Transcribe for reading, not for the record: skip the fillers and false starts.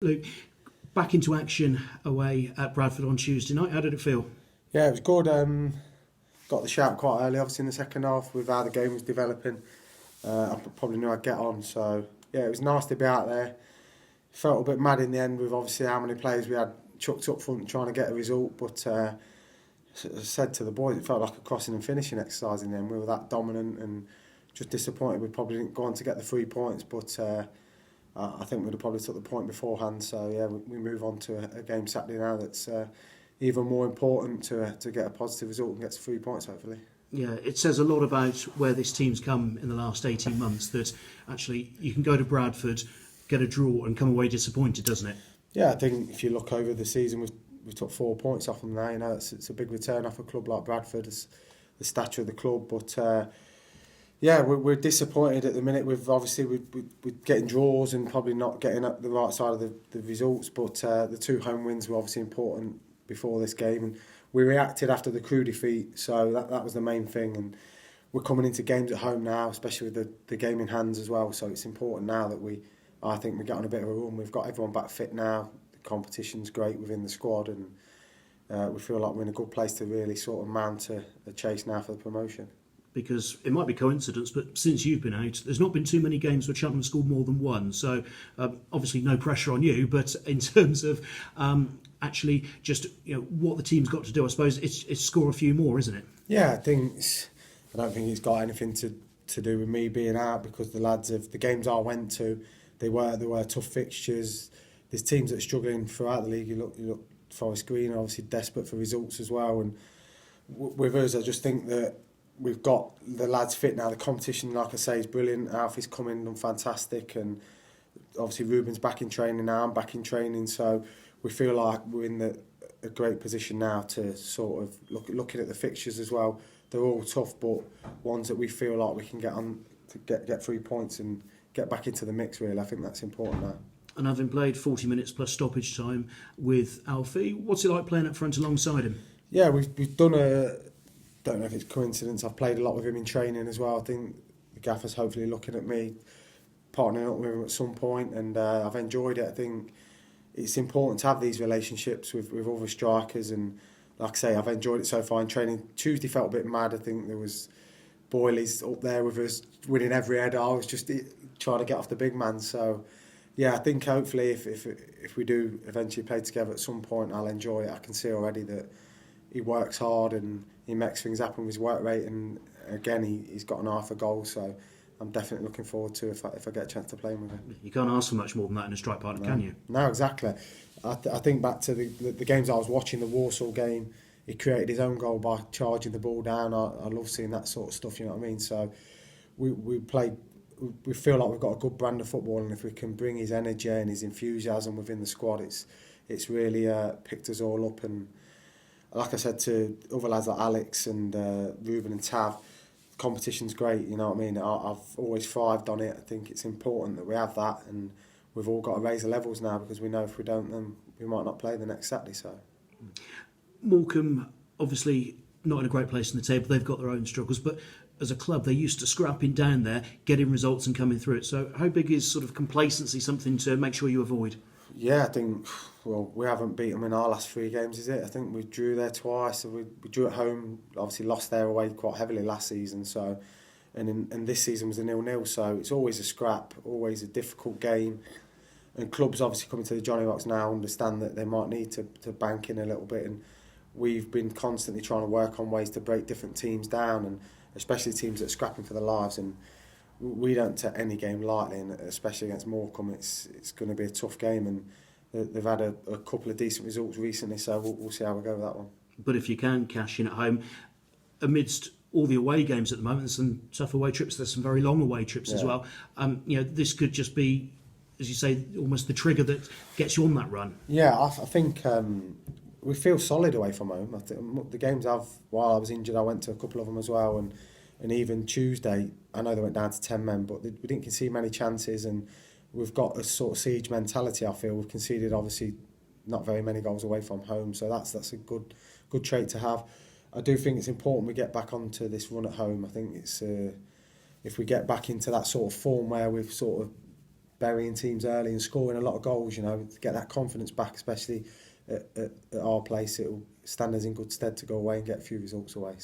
Luke, back into action away at Bradford on Tuesday night. How did it feel? Yeah, it was good. Got the shout quite early, obviously in the second half with how the game was developing. I probably knew I'd get on, so yeah, it was nice to be out there. Felt a bit mad in the end with obviously how many players we had chucked up front trying to get a result, but as I said to the boys, it felt like a crossing and finishing exercise in the end. We were that dominant and just disappointed we probably didn't go on to get the 3 points, but I think we'd have probably took the point beforehand. So yeah, we move on to a game Saturday now that's even more important to get a positive result and get to 3 points hopefully. Yeah, it says a lot about where this team's come in the last 18 months that actually you can go to Bradford, get a draw and come away disappointed, doesn't it? Yeah, I think if you look over the season, we took 4 points off them now. You know, it's a big return off a club like Bradford. It's the stature of the club, but yeah, we're disappointed at the minute. We're getting draws and probably not getting up the right side of the results. But the 2 home wins were obviously important before this game, and we reacted after the Crewe defeat. So that was the main thing. And we're coming into games at home now, especially with the game in hands as well. So it's important now that I think we get on a bit of a run. We've got everyone back fit now. The competition's great within the squad, and we feel like we're in a good place to really sort of mount a chase now for the promotion. Because it might be coincidence, but since you've been out, there's not been too many games where Cheltenham scored more than one. So obviously no pressure on you, but in terms of actually just what the team's got to do, I suppose it's score a few more, isn't it? Yeah, I don't think it's got anything to do with me being out, because the lads of the games I went to, they were tough fixtures. There's teams that are struggling throughout the league. You look Forest Green are obviously desperate for results as well, and with us, I just think that we've got the lads fit now. The competition, like I say, is brilliant. Alfie's come in, done fantastic, and obviously Ruben's back in training now. I'm back in training, so we feel like we're in a great position now to sort of looking at the fixtures as well. They're all tough, but ones that we feel like we can get on to get 3 points and get back into the mix. Really, I think that's important now. And having played 40 minutes plus stoppage time with Alfie, what's it like playing up front alongside him? Yeah, we've done don't know if it's coincidence, I've played a lot with him in training as well. I think the gaffer's hopefully looking at me partnering up with him at some point, and I've enjoyed it. I think it's important to have these relationships with other strikers, and like I say, I've enjoyed it so far in training. Tuesday felt a bit mad. I think there was Boyleys up there with us winning every header. I was just trying to get off the big man. So yeah, I think hopefully if we do eventually play together at some point, I'll enjoy it. I can see already that he works hard and he makes things happen with his work rate, and again he's got an eye for goal, so I'm definitely looking forward to if I get a chance to play him with him. You can't ask for much more than that in a strike partner, can you? No, exactly. I think back to the games I was watching, the Walsall game, he created his own goal by charging the ball down. I love seeing that sort of stuff, you know what I mean? So we feel like we've got a good brand of football, and if we can bring his energy and his enthusiasm within the squad, it's really picked us all up. And like I said to other lads like Alex and Ruben and Tav, competition's great, you know what I mean? I've always thrived on it. I think it's important that we have that, and we've all got to raise the levels now, because we know if we don't, then we might not play the next Saturday. So Morecambe, obviously not in a great place in the table. They've got their own struggles, but as a club, they're used to scrapping down there, getting results and coming through it. So how big is sort of complacency something to make sure you avoid? yeah, I think, well, we haven't beat them in our last 3 games, is it? I think we drew there twice. We drew at home, obviously lost there away quite heavily last season. So, and this season was a 0-0. So it's always a scrap, always a difficult game. And clubs obviously coming to the Johnny Rocks now understand that they might need to bank in a little bit. And we've been constantly trying to work on ways to break different teams down, and especially teams that are scrapping for their lives. And we don't take any game lightly, and especially against Morecambe, it's going to be a tough game, and they've had a couple of decent results recently, so we'll see how we go with that one. But if you can cash in at home, amidst all the away games at the moment, there's some tough away trips, there's some very long away trips as well. This could just be, as you say, almost the trigger that gets you on that run. Yeah, I think we feel solid away from home. I think the games while I was injured, I went to a couple of them as well, and even Tuesday, I know they went down to 10 men, but we didn't concede many chances, and we've got a sort of siege mentality. I feel we've conceded obviously not very many goals away from home, so that's a good trait to have. I do think it's important we get back onto this run at home. I think it's if we get back into that sort of form where we've sort of burying teams early and scoring a lot of goals, you know, to get that confidence back, especially at our place. It'll stand us in good stead to go away and get a few results away.